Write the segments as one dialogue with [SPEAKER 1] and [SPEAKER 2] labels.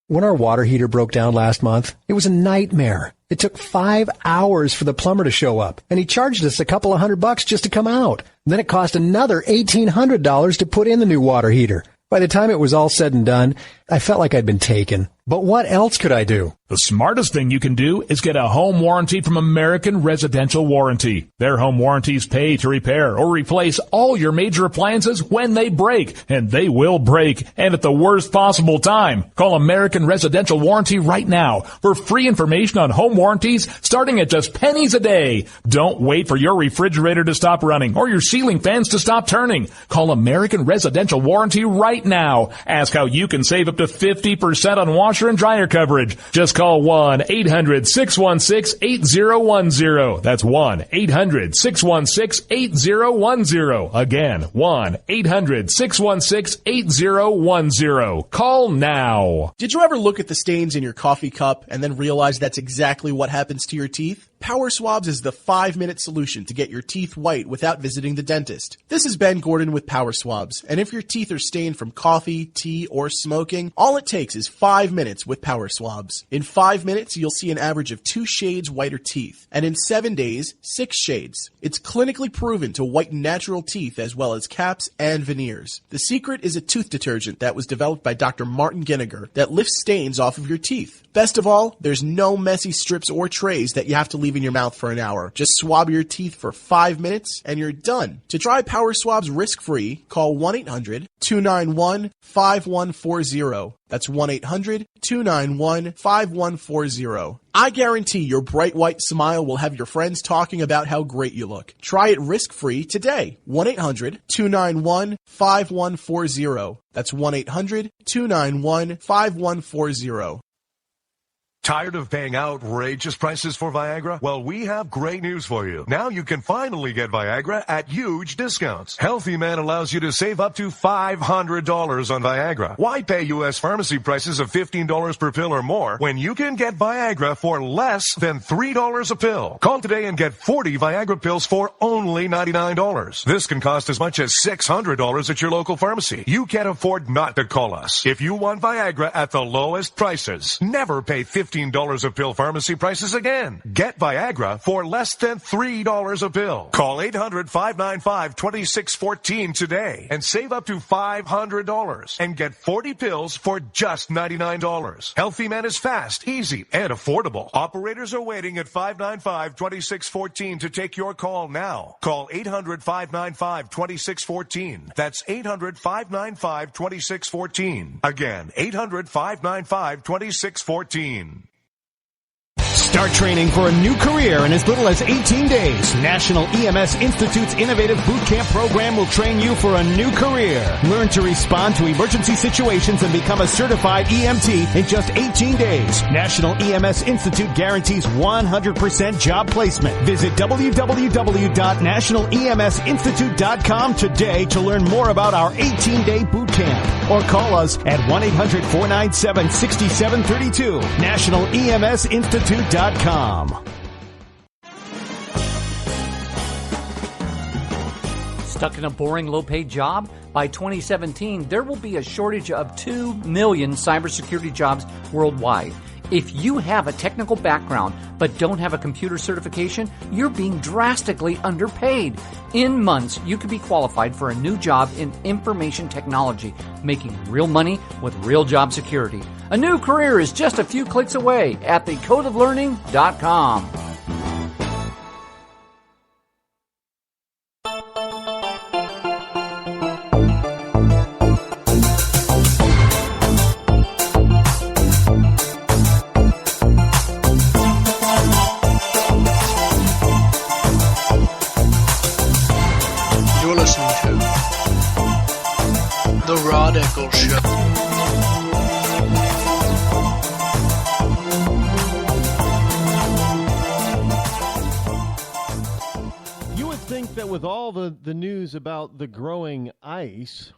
[SPEAKER 1] When our water heater broke down last month, it was a nightmare. It took 5 hours for the plumber to show up, and he charged us a couple of $100 just to come out. Then it cost another $1,800 to put in the new water heater. By the time it was all said and done, I felt like I'd been taken. But what else could I do?
[SPEAKER 2] The smartest thing you can do is get a home warranty from American Residential Warranty. Their home warranties pay to repair or replace all your major appliances when they break, and they will break, and at the worst possible time. Call American Residential Warranty right now for free information on home warranties starting at just pennies a day. Don't wait for your refrigerator to stop running or your ceiling fans to stop turning. Call American Residential Warranty right now. Ask how you can save up to 50% on washer and dryer coverage. Just call 1-800-616-8010. That's 1-800-616-8010. Again, 1-800-616-8010. Call now.
[SPEAKER 3] Did you ever look at the stains in your coffee cup and then realize that's exactly what happens to your teeth? Power Swabs is the 5-minute solution to get your teeth white without visiting the dentist. This is Ben Gordon with Power Swabs, and if your teeth are stained from coffee, tea, or smoking, all it takes is 5 minutes with Power Swabs. In 5 minutes, you'll see an average of 2 shades whiter teeth, and in 7 days, 6 shades. It's clinically proven to whiten natural teeth as well as caps and veneers. The secret is a tooth detergent that was developed by Dr. Martin Ginniger that lifts stains off of your teeth. Best of all, there's no messy strips or trays that you have to leave in your mouth for an hour. Just swab your teeth for 5 minutes and you're done. To try Power Swabs risk-free, call 1-800-291-5140. That's 1-800-291-5140. I guarantee your bright white smile will have your friends talking about how great you look. Try it risk-free today. 1-800-291-5140. That's 1-800-291-5140.
[SPEAKER 4] Tired of paying outrageous prices for Viagra? Well, we have great news for you. Now you can finally get Viagra at huge discounts. Healthy Man allows you to save up to $500 on Viagra. Why pay U.S. pharmacy prices of $15 per pill or more when you can get Viagra for less than $3 a pill? Call today and get 40 Viagra pills for only $99. This can cost as much as $600 at your local pharmacy. You can't afford not to call us. If you want Viagra at the lowest prices, never pay $15 a pill pharmacy prices again. Get Viagra for less than $3 a pill. Call 800-595-2614 today and save up to $500 and get 40 pills for just $99. Healthy Man is fast, easy, and affordable. Operators are waiting at 595-2614 to take your call now. Call 800-595-2614. That's 800-595-2614. Again, 800-595-2614.
[SPEAKER 5] Start training for a new career in as little as 18 days. National EMS Institute's innovative boot camp program will train you for a new career. Learn to respond to emergency situations and become a certified EMT in just 18 days. National EMS Institute guarantees 100% job placement. Visit www.nationaleMSinstitute.com today to learn more about our 18-day boot camp. Or call us at 1-800-497-6732. NationalEMSInstitute.com.
[SPEAKER 6] Stuck in a boring, low-paid job? By 2017, there will be a shortage of 2 million cybersecurity jobs worldwide. If you have a technical background but don't have a computer certification, you're being drastically underpaid. In months, you could be qualified for a new job in information technology, making real money with real job security. A new career is just a few clicks away at thecodeoflearning.com.
[SPEAKER 7] The Rod Eccles Show.
[SPEAKER 8] You would think that with all the news about the growing ice,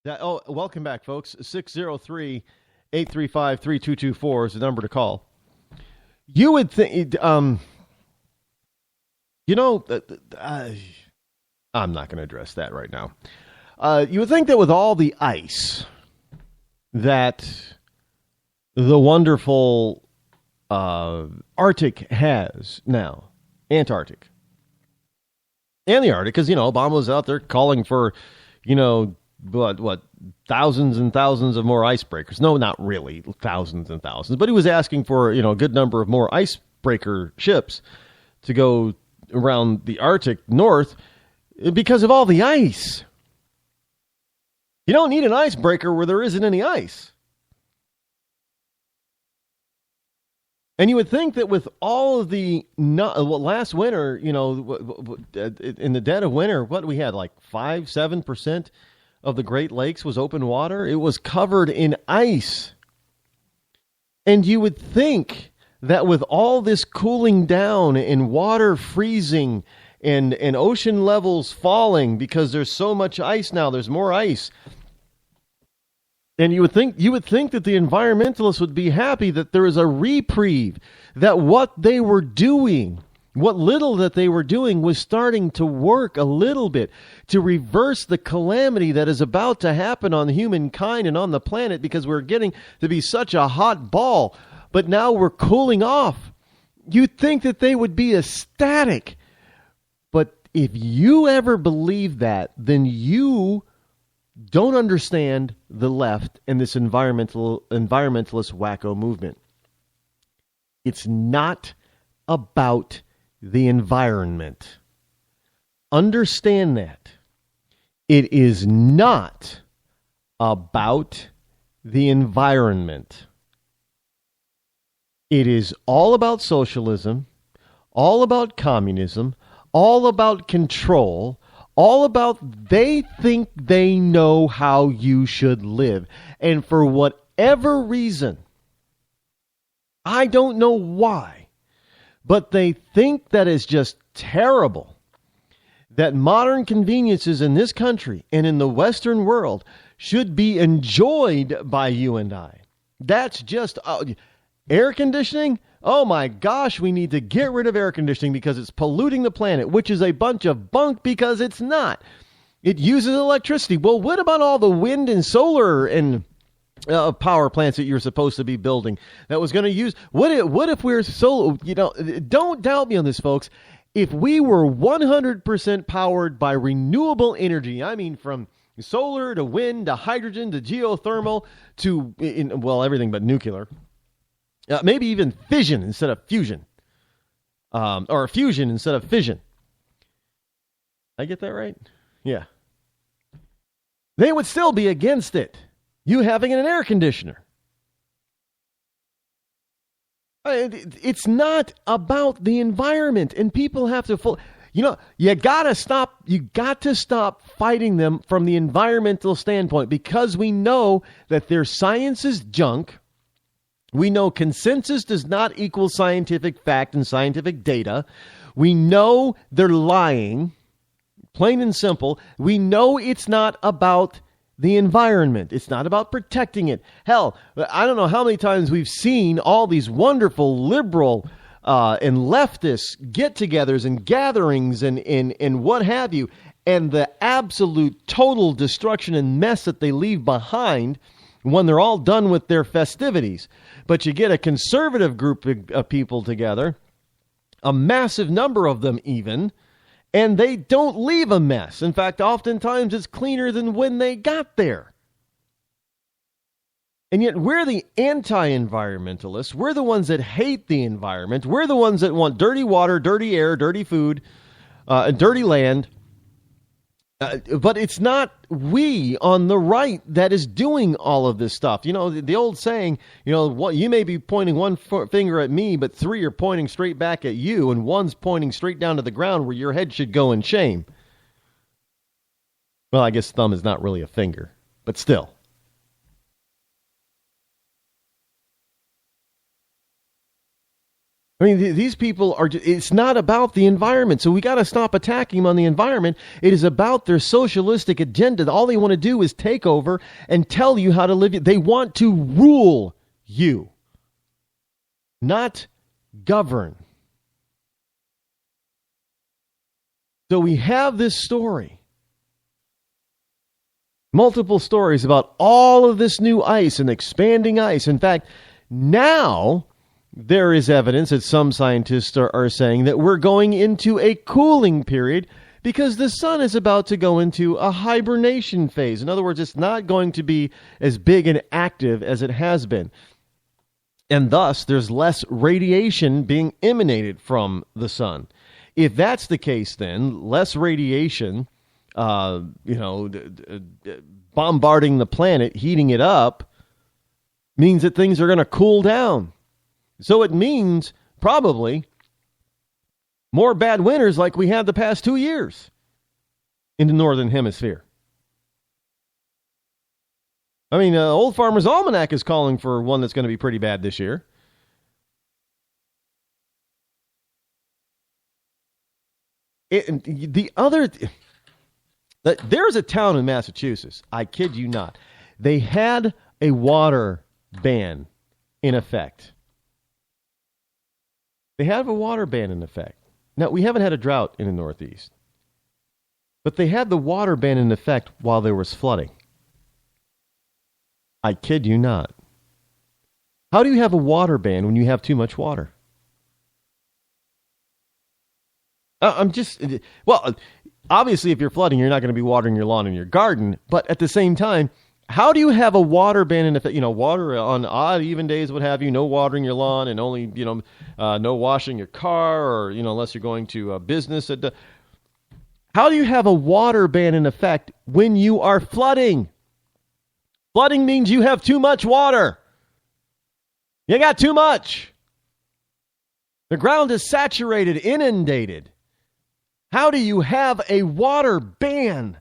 [SPEAKER 8] that welcome back, folks. 603-835-3224 is the number to call. You would think, I'm not going to address that right now. You would think that with all the ice that the wonderful Arctic has now, Antarctic. And the Arctic, because, Obama was out there calling for, what, thousands and thousands of more icebreakers. No, not really thousands and thousands, but he was asking for, a good number of more icebreaker ships to go around the Arctic north because of all the ice. You don't need an icebreaker where there isn't any ice. And you would think that with all of the last winter, in the dead of winter, what we had, like 5-7% of the Great Lakes was open water. It was covered in ice. And you would think that with all this cooling down and water freezing and ocean levels falling because there's so much ice now, there's more ice. And you would think that the environmentalists would be happy that there is a reprieve, that what they were doing, what little that they were doing was starting to work a little bit to reverse the calamity that is about to happen on humankind and on the planet because we're getting to be such a hot ball. But now we're cooling off. You'd think that they would be ecstatic. But if you ever believe that, then you don't understand the left and this environmentalist wacko movement. It's not about the environment. Understand that. It is not about the environment. It is all about socialism, all about communism, all about control, all about they think they know how you should live. And for whatever reason, I don't know why, but they think that is just terrible that modern conveniences in this country and in the Western world should be enjoyed by you and I. That's just air conditioning. Oh my gosh, we need to get rid of air conditioning because it's polluting the planet, which is a bunch of bunk because it's not. It uses electricity. Well, what about all the wind and solar and power plants that you're supposed to be building that was going to use? What if we're don't doubt me on this, folks. If we were 100% powered by renewable energy, I mean from solar to wind to hydrogen to geothermal to, everything but nuclear. Maybe even fission instead of fusion. Or fusion instead of fission. I get that right? Yeah. They would still be against it. You having an air conditioner. It's not about the environment. And people have to... you got to stop fighting them from the environmental standpoint because we know that their science is junk. We know consensus does not equal scientific fact and scientific data. We know they're lying, plain and simple. We know it's not about the environment. It's not about protecting it. Hell, I don't know how many times we've seen all these wonderful liberal and leftist get-togethers and gatherings and what have you, and the absolute total destruction and mess that they leave behind when they're all done with their festivities. But you get a conservative group of people together, a massive number of them even, and they don't leave a mess. In fact, oftentimes it's cleaner than when they got there. And yet we're the anti-environmentalists. We're the ones that hate the environment. We're the ones that want dirty water, dirty air, dirty food, dirty land. But it's not we on the right that is doing all of this stuff. The old saying, you may be pointing one finger at me, but three are pointing straight back at you, and one's pointing straight down to the ground where your head should go in shame. Well, I guess thumb is not really a finger, but still. I mean, these people it's not about the environment, so we got to stop attacking them on the environment. It is about their socialistic agenda. All they want to do is take over and tell you how to live. They want to rule you, not govern. So we have this story, multiple stories about all of this new ice and expanding ice. In fact, Now, there is evidence that some scientists are saying that we're going into a cooling period because the sun is about to go into a hibernation phase. In other words, it's not going to be as big and active as it has been. And thus, there's less radiation being emanated from the sun. If that's the case, then less radiation, bombarding the planet, heating it up, means that things are going to cool down. So it means probably more bad winters like we had the past 2 years in the Northern Hemisphere. I mean, Old Farmer's Almanac is calling for one that's going to be pretty bad this year. There's a town in Massachusetts, I kid you not. They had a water ban in effect. They have a water ban in effect. Now, we haven't had a drought in the Northeast, but they had the water ban in effect while there was flooding. I kid you not. How do you have a water ban when you have too much water? Obviously, if you're flooding, you're not going to be watering your lawn and your garden. But at the same time, how do you have a water ban in effect? Water on odd, even days, what have you, no watering your lawn and only, no washing your car or, unless you're going to a business. How do you have a water ban in effect when you are flooding? Flooding means you have too much water. You got too much. The ground is saturated, inundated. How do you have a water ban?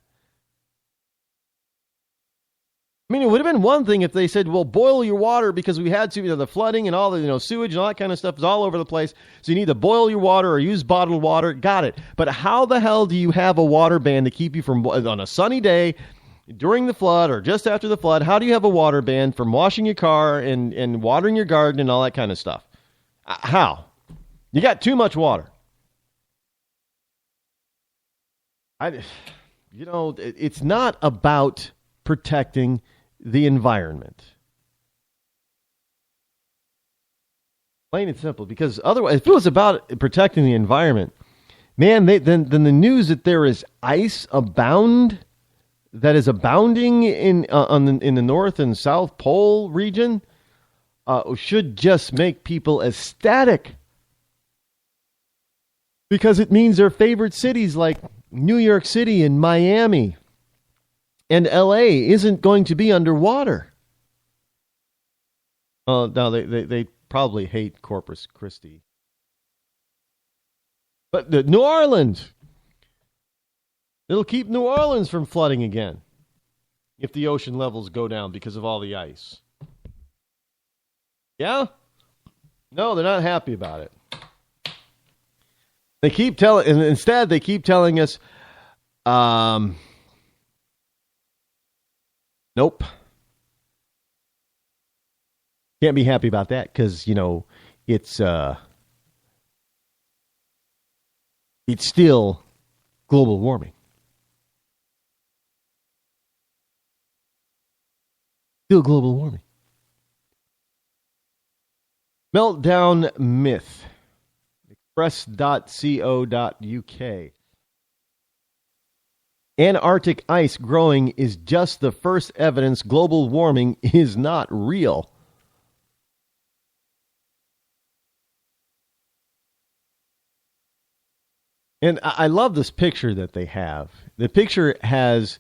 [SPEAKER 8] I mean, it would have been one thing if they said, well, boil your water because we had to, the flooding and all the, sewage and all that kind of stuff is all over the place. So you need to boil your water or use bottled water. Got it. But how the hell do you have a water ban to keep you from, on a sunny day during the flood or just after the flood, how do you have a water ban from washing your car and watering your garden and all that kind of stuff? How? You got too much water. It's not about protecting the environment. Plain and simple. Because otherwise, if it was about protecting the environment, man, then the news that there is ice abounding in the North and South Pole region should just make people ecstatic. Because it means their favorite cities like New York City and Miami and L.A. isn't going to be underwater. Now, they probably hate Corpus Christi. But New Orleans, it'll keep New Orleans from flooding again if the ocean levels go down because of all the ice. Yeah? No, they're not happy about it. They keep telling us, nope. Can't be happy about that because, it's still global warming. Still global warming. Meltdown myth. Express.co.uk. Antarctic ice growing is just the first evidence global warming is not real. And I love this picture that they have. The picture has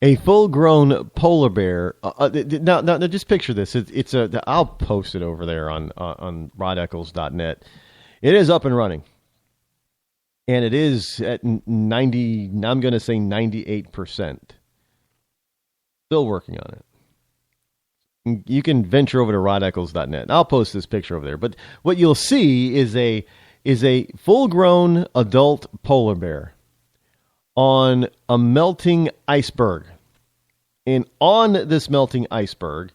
[SPEAKER 8] a full-grown polar bear. Now, just picture this. I'll post it over there on rodeccles.net. It is up and running, and it is at 90. I'm going to say 98%. Still working on it. You can venture over to rodeccles.net. I'll post this picture over there. But what you'll see is a full-grown adult polar bear on a melting iceberg. And on this melting iceberg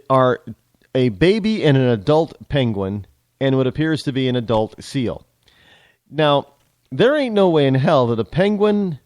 [SPEAKER 8] are a baby and an adult penguin and what appears to be an adult seal. Now, there ain't no way in hell that a penguin